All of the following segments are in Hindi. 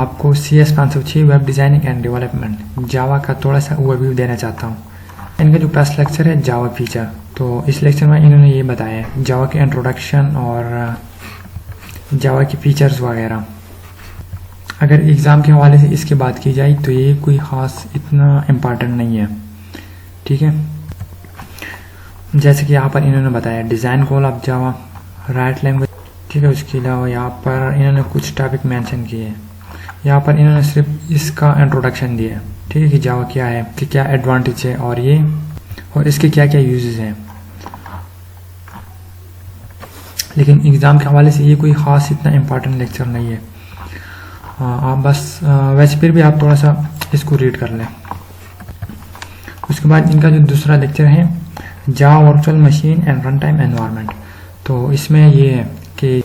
आपको CS506 web designing and development Java का थोड़ा सा ओवरव्यू देना चाहता हूँ। इनका जो फर्स्ट लेक्चर है जावा फीचर, तो इस लेक्चर में इन्होंने ये बताया है जावा के इंट्रोडक्शन और जावा की फीचर्स वगैरह। अगर एग्ज़ाम के हवाले से इसकी बात की जाए तो ये कोई ख़ास इतना इम्पॉर्टेंट नहीं है, ठीक है। जैसे कि यहाँ पर इन्होंने बताया design goal of Java, right language, ठीक है। उसके अलावा यहाँ पर इन्होंने कुछ टॉपिक मेंशन किए हैं। यहाँ पर इन्होंने सिर्फ इसका इंट्रोडक्शन दिया है, ठीक है, कि जावा क्या है, कि क्या एडवांटेज है और इसके क्या क्या यूजेस हैं। लेकिन एग्ज़ाम के हवाले से ये कोई ख़ास इतना इम्पोर्टेंट लेक्चर नहीं है। आप बस वैसे फिर भी आप थोड़ा सा इसको रीड कर लें। उसके बाद इनका जो दूसरा लेक्चर है Java virtual machine and run time environment, तो इसमें ये है कि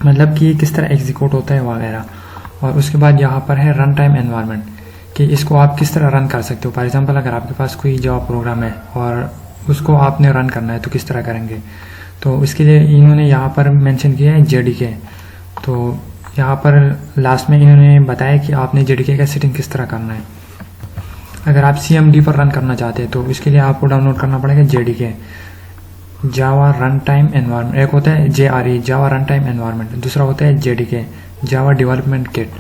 मतलब कि किस तरह एग्जीक्यूट होता है वगैरह। और उसके बाद यहाँ पर है रन टाइम एनवायरनमेंट, कि इसको आप किस तरह रन कर सकते हो। फॉर एग्जांपल अगर आपके पास कोई जावा प्रोग्राम है और उसको आपने रन करना है तो किस तरह करेंगे। तो इसके लिए इन्होंने यहाँ पर मेंशन किया है JDK। तो यहाँ पर लास्ट में इन्होंने बताया कि आपने JDK का सेटिंग किस तरह करना है। अगर आप CMD पर रन करना चाहते हैं तो इसके लिए आपको डाउनलोड करना पड़ेगा JDK, जावा रन टाइम एनवायरनमेंट। एक होता है JRE जावा रन टाइम एनवायरनमेंट, दूसरा होता है JDK जावा डेवलपमेंट किट,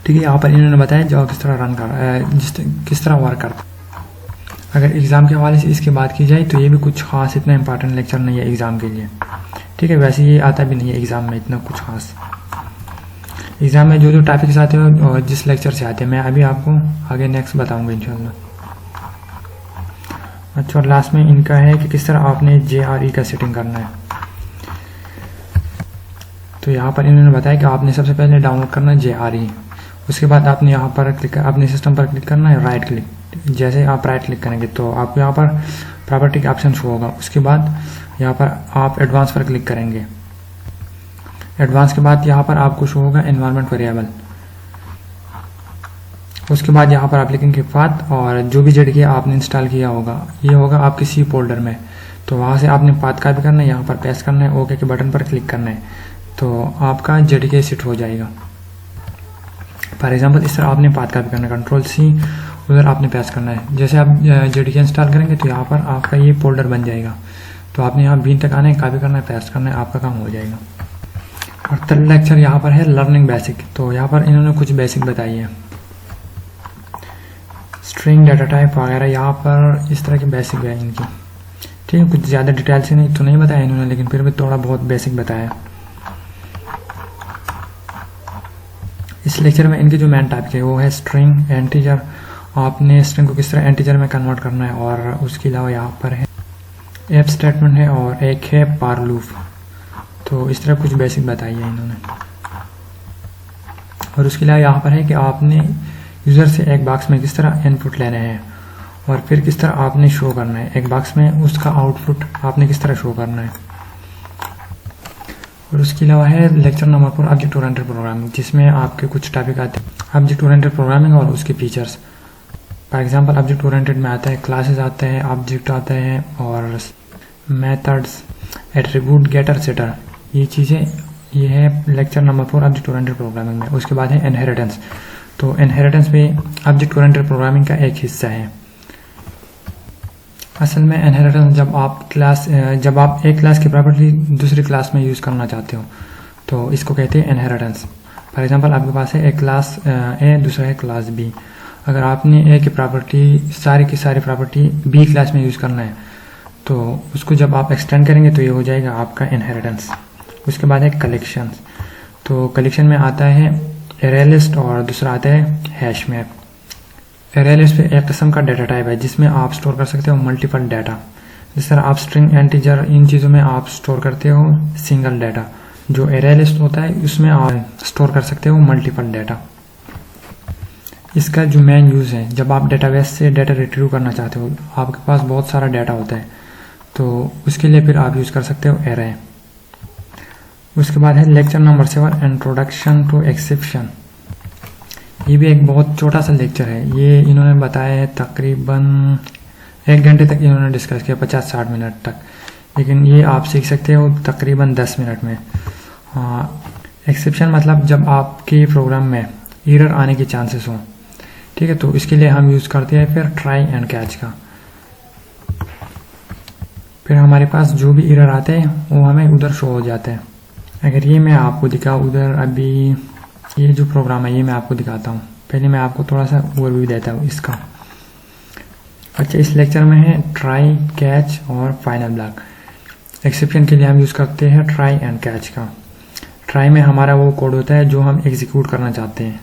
ठीक है। यहाँ पर इन्होंने बताया जावा किस तरह रन कर किस तरह वर्क करता है। अगर एग्ज़ाम के हवाले से इसकी बात की जाए तो ये भी कुछ खास इतना इंपॉर्टेंट लेक्चर नहीं है एग्ज़ाम के लिए, ठीक है। वैसे ये आता भी नहीं है एग्ज़ाम में इतना कुछ खास। एग्ज़ाम में जो टॉपिक्स आते हैं और जिस लेक्चर से आते हैं मैं अभी आपको आगे नेक्स्ट बताऊंगा इंशाल्लाह। अच्छा, और लास्ट में इनका है कि किस तरह आपने JRE का सेटिंग करना है। तो यहाँ पर इन्होंने बताया कि आपने सबसे पहले डाउनलोड करना है JRE। उसके बाद आपने यहाँ पर क्लिक अपने सिस्टम पर क्लिक करना है, राइट क्लिक। जैसे आप राइट क्लिक करेंगे तो आपको यहाँ पर प्रॉपर्टी का ऑप्शन शो होगा। उसके बाद यहाँ पर आप एडवांस पर क्लिक करेंगे। एडवांस के बाद यहाँ पर आपको शो होगा एनवायरनमेंट वेरिएबल। उसके बाद यहाँ पर आप लिखेंगे पाथ, और जो भी JDK आपने इंस्टॉल किया होगा ये होगा आपके C फोल्डर में। तो वहाँ से आपने पाथ कॉपी करना है, यहाँ पर पेस्ट करना है, ओके के बटन पर क्लिक करना है, तो आपका JDK सेट हो जाएगा। फॉर एग्जांपल इस तरह आपने पाथ कॉपी करना है, Ctrl+C उधर आपने पेस्ट करना है। जैसे आप JDK इंस्टॉल करेंगे तो यहाँ पर आपका ये फोल्डर बन जाएगा। तो आपने यहाँ बीन तक आना है, कॉपी करना है, पेस्ट करना है, आपका काम हो जाएगा। और थर्ड लेक्चर यहाँ पर है लर्निंग बेसिक। तो यहाँ पर इन्होंने कुछ बेसिक बताई है, स्ट्रिंग, डाटा टाइप वगैरह, यहाँ पर इस तरह की बेसिक है इनकी, ठीक है। कुछ ज़्यादा डिटेल से नहीं बताया इन्होंने, लेकिन फिर भी थोड़ा बहुत बेसिक बताया। इस लेक्चर में इनकी जो मेन टॉपिक है वो है स्ट्रिंग, इंटीजर। आपने स्ट्रिंग को किस तरह इंटीजर में कन्वर्ट करना है। और उसके अलावा यहाँ पर है एफ स्टेटमेंट है और एक है फॉर लूप। तो इस तरह कुछ बेसिक बताई है इन्होंने। और उसके अलावा यहाँ पर है कि आपने यूज़र से एक बॉक्स में किस तरह इनपुट लेने हैं और फिर किस तरह आपने शो करना है। एक बॉक्स में उसका आउटपुट आपने किस तरह शो करना है। और उसके अलावा है lecture number 4 object oriented programming, जिसमें आपके कुछ टॉपिक आते हैं ऑब्जेक्ट ओरिएंटेड प्रोग्रामिंग और उसके features. For example object oriented में आता है क्लासेस आते हैं, ऑब्जेक्ट आते हैं और मेथड्स, एट्रीब्यूट, गेटर, सेटर, ये चीज़ें। ये है lecture number 4 object oriented programming में। उसके बाद है इनहेरिटेंस। तो इनहेरिटेंस भी ऑब्जेक्ट ओरिएंटेड प्रोग्रामिंग का एक हिस्सा है। असल में इनहेरिटेंस जब आप एक क्लास की प्रॉपर्टी दूसरी क्लास में यूज़ करना चाहते हो तो इसको कहते हैं इनहेरिटेंस। फॉर एग्जांपल आपके पास है एक क्लास ए, दूसरा है क्लास बी। अगर आपने ए की प्रॉपर्टी सारी की सारी प्रॉपर्टी बी क्लास में यूज़ करना है तो उसको जब आप एक्सटेंड करेंगे तो ये हो जाएगा आपका इनहेरिटेंस। उसके बाद है कलेक्शन। तो कलेक्शन में आता है एरे लिस्ट और दूसरा आता है हैश मैप। एरे लिस्ट पे एक किस्म का डाटा टाइप है जिसमें आप स्टोर कर सकते हो मल्टीपल डाटा। जिस तरह आप स्ट्रिंग, इंटीजर, इन चीज़ों में आप स्टोर करते हो सिंगल डाटा। जो एरे लिस्ट होता है उसमें आप स्टोर कर सकते हो मल्टीपल डाटा। इसका जो मेन यूज़ है जब आप डेटाबेस से डाटा रिट्रीव करना चाहते हो, आपके पास बहुत सारा डाटा होता है तो उसके लिए फिर आप यूज़ कर सकते हो एरे। उसके बाद है lecture number 7 introduction to exception. ये भी एक बहुत छोटा सा लेक्चर है। ये इन्होंने बताया है तकरीबन 1 घंटे तक इन्होंने डिस्कस किया, 50-60 मिनट तक, लेकिन ये आप सीख सकते हो तकरीबन 10 मिनट में। एक्सेप्शन मतलब जब आपके प्रोग्राम में एरर आने के चांसेस हों, ठीक है, तो इसके लिए हम यूज़ करते हैं फिर ट्राई एंड कैच का। फिर हमारे पास जो भी एरर आते हैं वो हमें उधर शो हो जाते हैं। अगर ये मैं आपको दिखाऊँ उधर, अभी ये जो प्रोग्राम है ये मैं आपको दिखाता हूँ। पहले मैं आपको थोड़ा सा ओवरव्यू देता हूँ इसका। अच्छा, इस लेक्चर में है ट्राई, कैच और फाइनल ब्लॉक। एक्सेप्शन के लिए हम यूज़ करते हैं ट्राई एंड कैच का। ट्राई में हमारा वो कोड होता है जो हम एग्जीक्यूट करना चाहते हैं,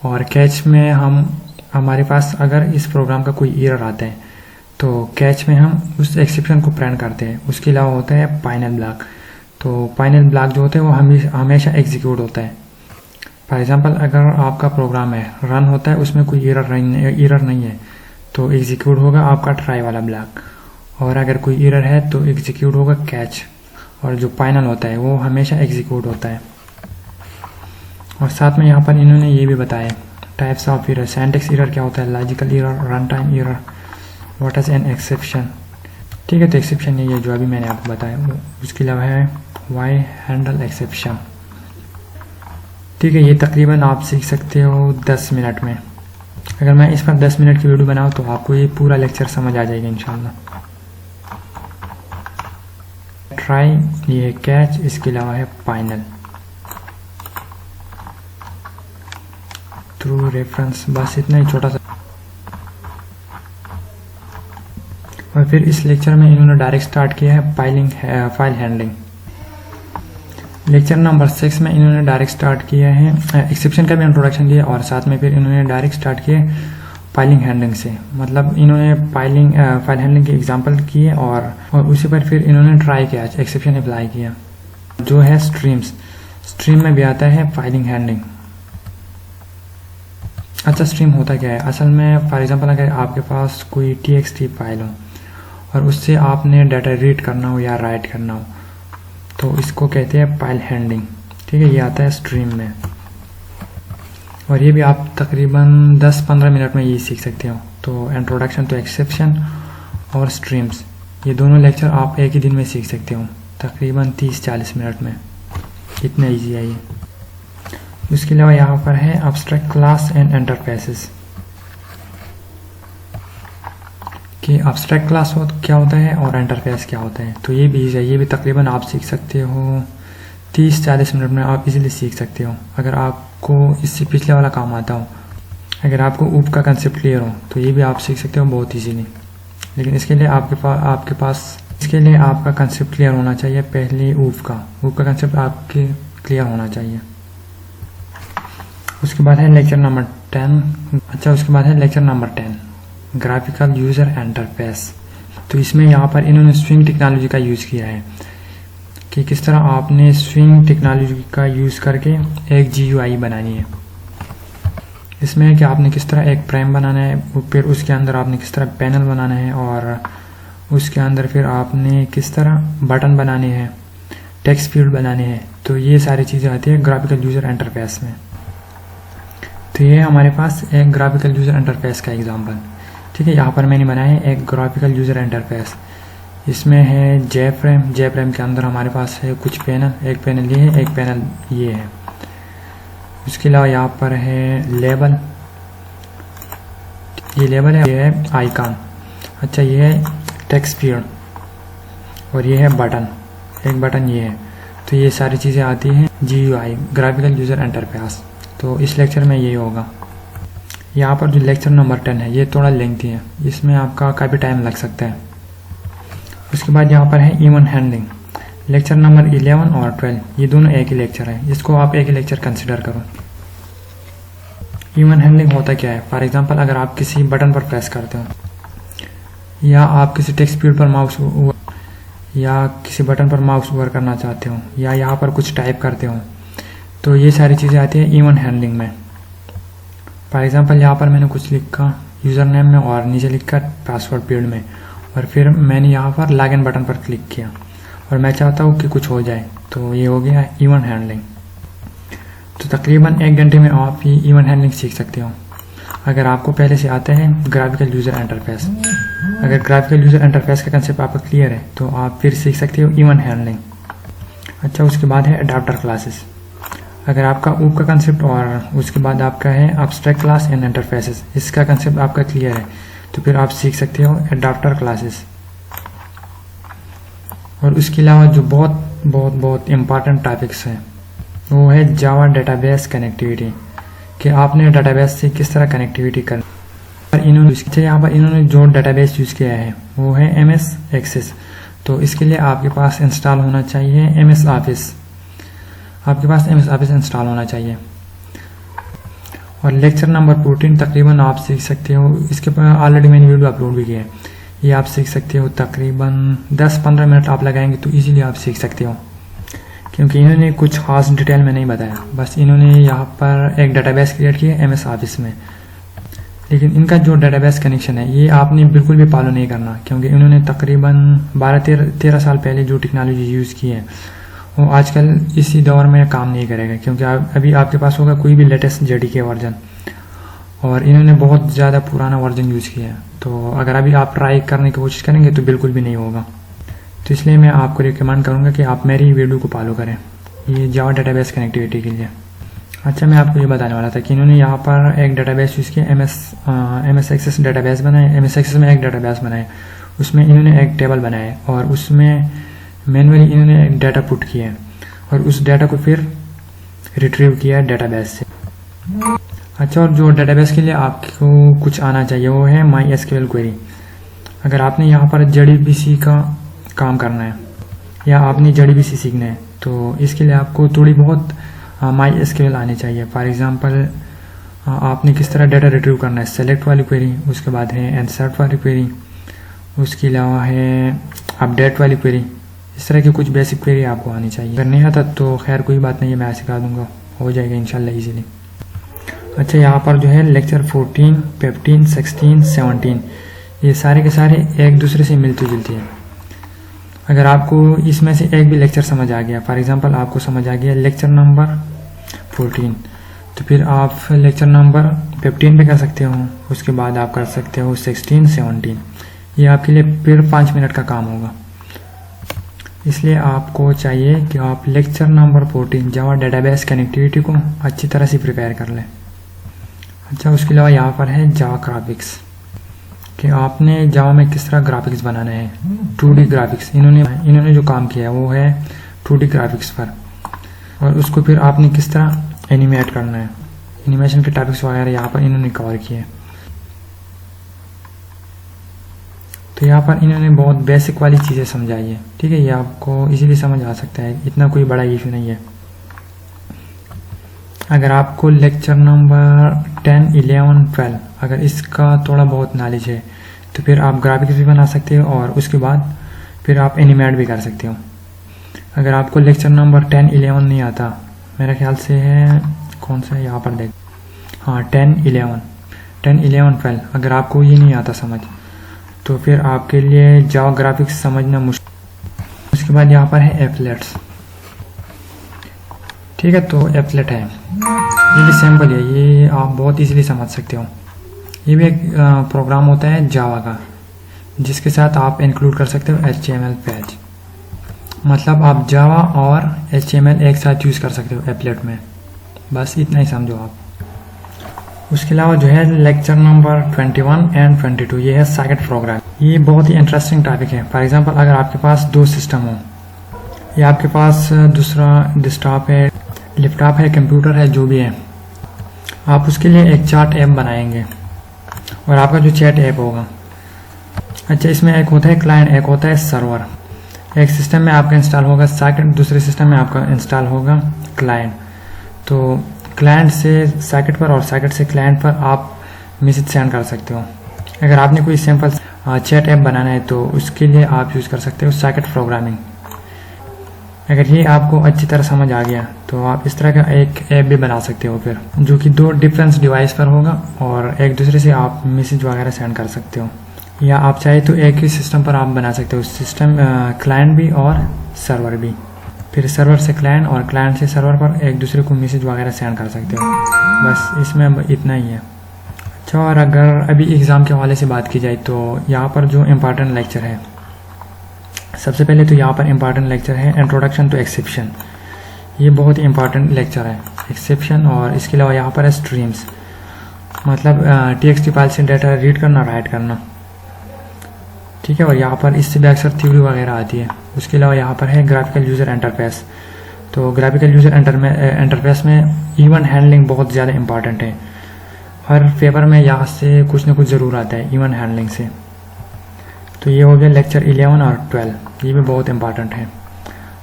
और कैच में हमारे पास अगर इस प्रोग्राम का कोई एरर आता है तो कैच में हम उस एक्सेप्शन को प्रिंट करते हैं। उसके अलावा होता है फाइनल ब्लॉक। तो फाइनल ब्लॉक जो होते हैं वो हमेशा एग्जीक्यूट होता है। फॉर एग्जांपल, अगर आपका प्रोग्राम है रन होता है, उसमें कोई एरर नहीं है तो एग्जीक्यूट होगा आपका ट्राई वाला ब्लॉक, और अगर कोई एरर है तो एग्जीक्यूट होगा कैच, और जो फाइनल होता है वो हमेशा एग्जीक्यूट होता है। और साथ में यहाँ पर इन्होंने ये भी बताया types of error. Syntax error क्या होता है, logical error, run time error, what is an exception. ठीक है, तो एक्सेप्शन ये है जो अभी मैंने आपको बताया। उसके अलावा है वाई हैंडल एक्सेप्शन। ठीक है, ये तकरीबन आप सीख सकते हो 10 मिनट में। अगर मैं इस पर 10 मिनट की वीडियो बनाऊँ तो आपको ये पूरा लेक्चर समझ आ जाएगा इंशाल्लाह। ट्राई, ये है कैच, इसके अलावा है फाइनल, थ्रू रेफरेंस। बस इतना ही छोटा सा। और फिर इस लेक्चर में इन्होंने डायरेक्ट स्टार्ट किया है फाइल हैंडलिंग। लेक्चर नंबर 6 में इन्होंने डायरेक्ट स्टार्ट किया है, एक्सेप्शन का भी इंट्रोडक्शन दिया, और साथ में फिर इन्होंने डायरेक्ट स्टार्ट किया फाइलिंग हैंडलिंग से। मतलब इन्होंने फाइल हैंडलिंग के एग्जांपल किए, और उसी पर फिर इन्होंने ट्राई किया, एक्सेप्शन अप्लाई किया। जो है स्ट्रीम में भी आता है फाइलिंग हैंडलिंग। अच्छा, स्ट्रीम होता क्या है असल में? फॉर एग्जांपल, अगर आपके पास कोई txt फाइल हो और उससे आपने डाटा रीड करना हो या राइट करना हो, तो इसको कहते हैं फाइल हैंडलिंग। ठीक है, ये आता है स्ट्रीम में, और ये भी आप तकरीबन 10-15 मिनट में ये सीख सकते हो। तो इंट्रोडक्शन टू एक्सेप्शन और स्ट्रीम्स, ये दोनों लेक्चर आप एक ही दिन में सीख सकते हो, तकरीबन 30-40 मिनट में। इतना ईजी है ये। उसके अलावा यहाँ पर है एब्स्ट्रैक्ट क्लास एंड इंटरफेसेस, कि एब्स्ट्रैक्ट क्लास क्या होता है और इंटरफेस क्या होता है। तो ये भी है, ये भी तकरीबन आप सीख सकते हो 30-40 मिनट में आप इजीली सीख सकते हो, अगर आपको इससे पिछले वाला काम आता हो। अगर आपको ऊप का कंसेप्ट क्लियर हो तो ये भी आप सीख सकते हो बहुत इजीली। लेकिन इसके लिए आपके पास इसके लिए आपका कंसेप्ट क्लियर होना चाहिए। पहले ऊप का कंसेप्ट आपके क्लियर होना चाहिए। उसके बाद है लेक्चर नंबर 10। अच्छा, उसके बाद है lecture number 10, graphical user interface. तो इसमें यहाँ पर इन्होंने स्विंग टेक्नोलॉजी का यूज़ किया है, कि किस तरह आपने स्विंग टेक्नोलॉजी का यूज़ करके एक GUI बनानी है। इसमें है कि आपने किस तरह एक फ्रेम बनाना है, फिर उसके अंदर आपने किस तरह पैनल बनाना है, और उसके अंदर फिर आपने किस तरह बटन बनाने हैं, टेक्स्ट फील्ड बनाने हैं। तो ये सारी चीज़ें आती है ग्राफिकल यूज़र इंटरफेस में। तो ये हमारे पास एक ग्राफिकल यूज़र इंटरफेस का एग्जांपल। ठीक है, यहाँ पर मैंने बनाया है एक ग्राफिकल यूज़र इंटरफेस। इसमें है जे फ्रेम के अंदर हमारे पास है कुछ पैनल, एक पैनल ये है, एक पैनल ये है। उसके अलावा यहाँ पर है लेबल, ये लेबल है, ये है आइकन। अच्छा, ये है टेक्स्ट फील्ड, और ये है बटन, एक बटन ये है। तो ये सारी चीज़ें आती हैं GUI, ग्राफिकल यूज़र इंटरफेस। तो इस लेक्चर में ये होगा। यहाँ पर जो लेक्चर नंबर 10 है ये थोड़ा लेंथी है, इसमें आपका काफ़ी टाइम लग सकता है। उसके बाद यहाँ पर है इवेंट हैंडलिंग, लेक्चर नंबर 11 और 12, ये दोनों एक ही लेक्चर है, इसको आप एक ही लेक्चर कंसिडर करो। इवेंट हैंडलिंग होता क्या है? फॉर एग्जांपल, अगर आप किसी बटन पर प्रेस करते हो, या आप किसी टेक्स्ट फील्ड पर माउस या किसी बटन पर माउस ओवर करना चाहते हो, या यहाँ पर कुछ टाइप करते हो, तो ये सारी चीज़ें आती है इवेंट हैंडलिंग में। फॉर एग्जांपल, यहाँ पर मैंने कुछ लिखा यूज़र नेम में और नीचे लिखा पासवर्ड फील्ड में, और फिर मैंने यहाँ पर लॉगिन बटन पर क्लिक किया और मैं चाहता हूँ कि कुछ हो जाए, तो ये हो गया इवेंट हैंडलिंग। तो तकरीबन 1 घंटे में आप ये इवेंट हैंडलिंग सीख सकते हो, अगर आपको पहले से आता है ग्राफिकल यूज़र इंटरफेस। अगर ग्राफिकल यूज़र इंटरफेस का कंसेप्ट आपका क्लियर है तो आप फिर सीख सकते हो इवेंट हैंडलिंग। अच्छा, उसके बाद है अडाप्टर क्लासेस। अगर आपका ऊप का कंसेप्ट और उसके बाद आपका है एब्स्ट्रैक्ट क्लास एंड इंटरफेसेस, इसका कंसेप्ट आपका क्लियर है तो फिर आप सीख सकते हो अडाप्टर क्लासेस। और उसके अलावा जो बहुत इम्पॉर्टेंट टॉपिक्स हैं वो है जावा डेटाबेस कनेक्टिविटी, कि आपने डेटाबेस से किस तरह कनेक्टिविटी करनी। पर यहाँ पर इन्होंने जो डेटाबेस यूज़ किया है वो है MS एक्सेस। तो इसके लिए आपके पास इंस्टॉल होना चाहिए MS ऑफिस, आपके पास MS ऑफिस इंस्टॉल होना चाहिए। और लेक्चर नंबर 14 तकरीबन आप सीख सकते हो, इसके पर ऑलरेडी मैंने वीडियो अपलोड भी किया है, ये आप सीख सकते हो तकरीबन 10-15 मिनट आप लगाएंगे तो इजीली आप सीख सकते हो, क्योंकि इन्होंने कुछ खास डिटेल में नहीं बताया। बस इन्होंने यहाँ पर एक डेटाबेस क्रिएट किया MS ऑफिस में, लेकिन इनका जो डेटाबेस कनेक्शन है ये आपने बिल्कुल भी फॉलो नहीं करना, क्योंकि इन्होंने तकरीबन 12-13 साल पहले जो टेक्नोलॉजी यूज़ की है वो आजकल इसी दौर में काम नहीं करेगा, क्योंकि अभी आपके पास होगा कोई भी लेटेस्ट JDK वर्जन, और इन्होंने बहुत ज़्यादा पुराना वर्जन यूज़ किया है। तो अगर अभी आप ट्राई करने की कोशिश करेंगे तो बिल्कुल भी नहीं होगा। तो इसलिए मैं आपको रिकमेंड करूँगा कि आप मेरी वीडियो को फॉलो करें ये जावा डेटाबेस कनेक्टिविटी के लिए। अच्छा, मैं आपको ये बताने वाला था कि इन्होंने यहाँ पर एक डेटाबेस यूज़ किया, MS एक्सेस डेटाबेस बनाए। MS एक्सेस में एक डेटाबेस बनाए, उसमें इन्होंने एक टेबल बनाया और उसमें मैनुअली इन्होंने एक डाटा पुट किया और उस डाटा को फिर रिट्रीव किया डेटाबेस से। अच्छा, और जो डेटाबेस के लिए आपको कुछ आना चाहिए वो है MySQL क्वेरी। अगर आपने यहाँ पर JDBC का काम करना है या आपने JDBC सीखना है तो इसके लिए आपको थोड़ी बहुत MySQL आनी चाहिए। फॉर एग्जांपल आपने किस तरह डाटा रिट्रीव करना है, सेलेक्ट वाली क्वेरी, उसके बाद है इंसर्ट वाली क्वेरी, उसके अलावा है अपडेट वाली क्वेरी। इस तरह की कुछ बेसिक क्वेरी आपको आनी चाहिए। अगर नहीं आता तो खैर कोई बात नहीं है, मैं सिखा दूंगा, हो जाएगा इंशाल्लाह इजीली। अच्छा, यहाँ पर जो है लेक्चर 14, 15, 16, 17 ये सारे के सारे एक दूसरे से मिलती जुलती है। अगर आपको इसमें से एक भी लेक्चर समझ आ गया, फॉर एग्जांपल आपको समझ आ गया लेक्चर नंबर 14, तो फिर आप लेक्चर नंबर 15 पे कर सकते हो, उसके बाद आप कर सकते हो 16, 17। ये आपके लिए फिर 5 मिनट का काम होगा। इसलिए आपको चाहिए कि आप लेक्चर नंबर 14 जावा डेटाबेस कनेक्टिविटी को अच्छी तरह से प्रिपेयर कर लें। अच्छा, उसके अलावा यहाँ पर है जावा ग्राफिक्स, कि आपने जावा में किस तरह ग्राफिक्स बनाना है, 2D ग्राफिक्स। इन्होंने जो काम किया है वो है 2D ग्राफिक्स पर, और उसको फिर आपने किस तरह एनिमेट करना है, एनिमेशन के टॉपिक्स वगैरह यहाँ पर इन्होंने कवर किए। तो यहाँ पर इन्होंने बहुत बेसिक वाली चीज़ें समझाई है, ठीक है, ये आपको इजीली समझ आ सकता है, इतना कोई बड़ा इशू नहीं है। अगर आपको लेक्चर नंबर 10, 11, 12 अगर इसका थोड़ा बहुत नॉलेज है तो फिर आप ग्राफिक्स भी बना सकते हो और उसके बाद फिर आप एनिमेट भी कर सकते हो। अगर आपको लेक्चर नंबर 10, 11 नहीं आता, मेरे ख्याल से है कौन सा है यहाँ पर देख, हाँ 10, 11, 12 अगर आपको ये नहीं आता समझ तो फिर आपके लिए जावा ग्राफिक्स समझना मुश्किल। उसके बाद यहाँ पर है एप्लेट्स, ठीक है, तो एप्लेट है, ये भी सिंपल है, ये आप बहुत इजीली समझ सकते हो। ये भी एक प्रोग्राम होता है जावा का जिसके साथ आप इंक्लूड कर सकते हो HTML पेज, मतलब आप जावा और HTML एक साथ यूज़ कर सकते हो एप्लेट में, बस इतना ही समझो आप। उसके अलावा जो है लेक्चर नंबर 21 एंड 22 ये है सॉकेट प्रोग्राम। ये बहुत ही इंटरेस्टिंग टॉपिक है। फॉर एग्जांपल अगर आपके पास 2 सिस्टम हो या आपके पास दूसरा डेस्कटॉप है, लैपटॉप है, कंप्यूटर है, जो भी है, आप उसके लिए एक चार्ट ऐप बनाएंगे और आपका जो चैट ऐप होगा, अच्छा इसमें एक होता है क्लाइंट, एक होता है सर्वर। एक सिस्टम में आपका इंस्टॉल होगा सॉकेट, दूसरे सिस्टम में आपका इंस्टॉल होगा क्लाइंट। तो क्लाइंट से सॉकेट पर और सॉकेट से क्लाइंट पर आप मैसेज सेंड कर सकते हो। अगर आपने कोई सिंपल चैट ऐप बनाना है तो उसके लिए आप यूज़ कर सकते हो सॉकेट प्रोग्रामिंग। अगर ये आपको अच्छी तरह समझ आ गया तो आप इस तरह का एक ऐप भी बना सकते हो फिर, जो कि 2 डिफरेंट डिवाइस पर होगा और एक दूसरे से आप मैसेज वगैरह सेंड कर सकते हो। या आप चाहे तो एक ही सिस्टम पर आप बना सकते हो, सिस्टम क्लाइंट भी और सर्वर भी, फिर सर्वर से क्लाइंट और क्लाइंट से सर्वर पर एक दूसरे को मैसेज वगैरह सेंड कर सकते हो। बस इसमें इतना ही है। अच्छा, और अगर अभी एग्ज़ाम के हवाले से बात की जाए तो यहाँ पर जो इम्पोर्टेंट लेक्चर है सबसे पहले तो यहाँ पर इम्पॉर्टेंट लेक्चर है इंट्रोडक्शन टू एक्सेप्शन। ये बहुत ही इम्पॉर्टेंट लेक्चर है एक्सेप्शन। और इसके अलावा यहाँ पर है स्ट्रीम्स, मतलब TXT फाइल से डाटा रीड करना, राइट करना, ठीक है। और यहाँ पर इससे भी अक्सर थ्योरी वगैरह आती है। उसके अलावा यहाँ पर है ग्राफिकल यूज़र इंटरफेस। तो ग्राफिकल यूज़र इंटरफेस में इवेंट हैंडलिंग बहुत ज़्यादा इंपॉर्टेंट है। हर पेपर में यहाँ से कुछ ना कुछ ज़रूर आता है इवेंट हैंडलिंग से। तो ये हो गया लेक्चर 11 और 12, ये भी बहुत इंपॉर्टेंट है।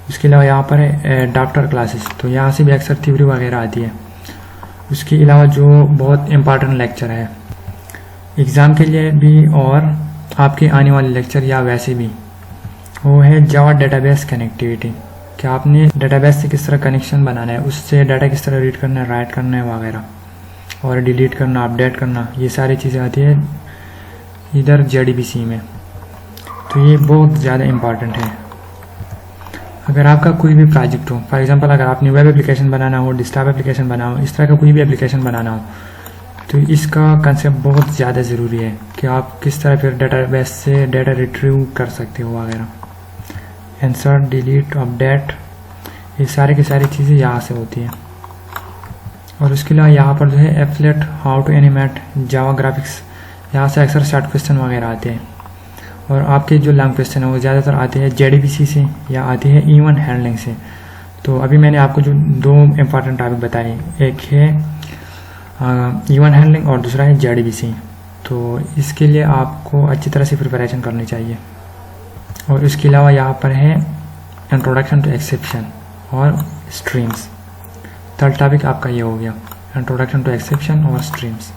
उसके अलावा यहाँ पर है एडाप्टर क्लासेस, तो यहाँ से भी अक्सर थ्योरी वगैरह आती है। उसके अलावा जो बहुत इंपॉर्टेंट लेक्चर है एग्ज़ाम के लिए भी और आपके आने वाले लेक्चर या वैसे भी, वो है जावा डेटाबेस कनेक्टिविटी। कि आपने डेटाबेस से किस तरह कनेक्शन बनाना है, उससे डाटा किस तरह रीड करना है, राइट करना है वगैरह, और डिलीट करना, अपडेट करना, ये सारी चीज़ें आती है इधर JDBC में। तो ये बहुत ज़्यादा इम्पॉर्टेंट है। अगर आपका कोई भी प्रोजेक्ट हो, फॉर एग्जांपल अगर आपने वेब एप्लीकेशन बनाना हो, डेस्कटॉप एप्लीकेशन बनाना हो, इस तरह का कोई भी एप्लीकेशन बनाना हो, तो इसका कंसेप्ट बहुत ज़्यादा ज़रूरी है कि आप किस तरह फिर डेटाबेस से डाटा रिट्रीव कर सकते हो वगैरह, इंसर्ट, डिलीट, अपडेट, ये सारे की सारी चीज़ें यहाँ से होती हैं। और उसके अलावा यहाँ पर जो है applet, how to animate, Java graphics, यहाँ से अक्सर शॉर्ट क्वेश्चन वगैरह आते हैं। और आपके जो लॉन्ग क्वेश्चन है वो ज़्यादातर आते हैं JDBC से या आते हैं इवेंट हैंडलिंग से। तो अभी मैंने आपको जो 2 इम्पॉर्टेंट टॉपिक बताए, एक है इवेंट हैंडलिंग और दूसरा है JDBC। तो इसके लिए आपको अच्छी तरह से प्रिपरेशन करनी चाहिए। और इसके अलावा यहाँ पर है इंट्रोडक्शन टू एक्सेप्शन और स्ट्रीम्स। थर्ड टॉपिक आपका ये हो गया, इंट्रोडक्शन टू एक्सेप्शन और स्ट्रीम्स।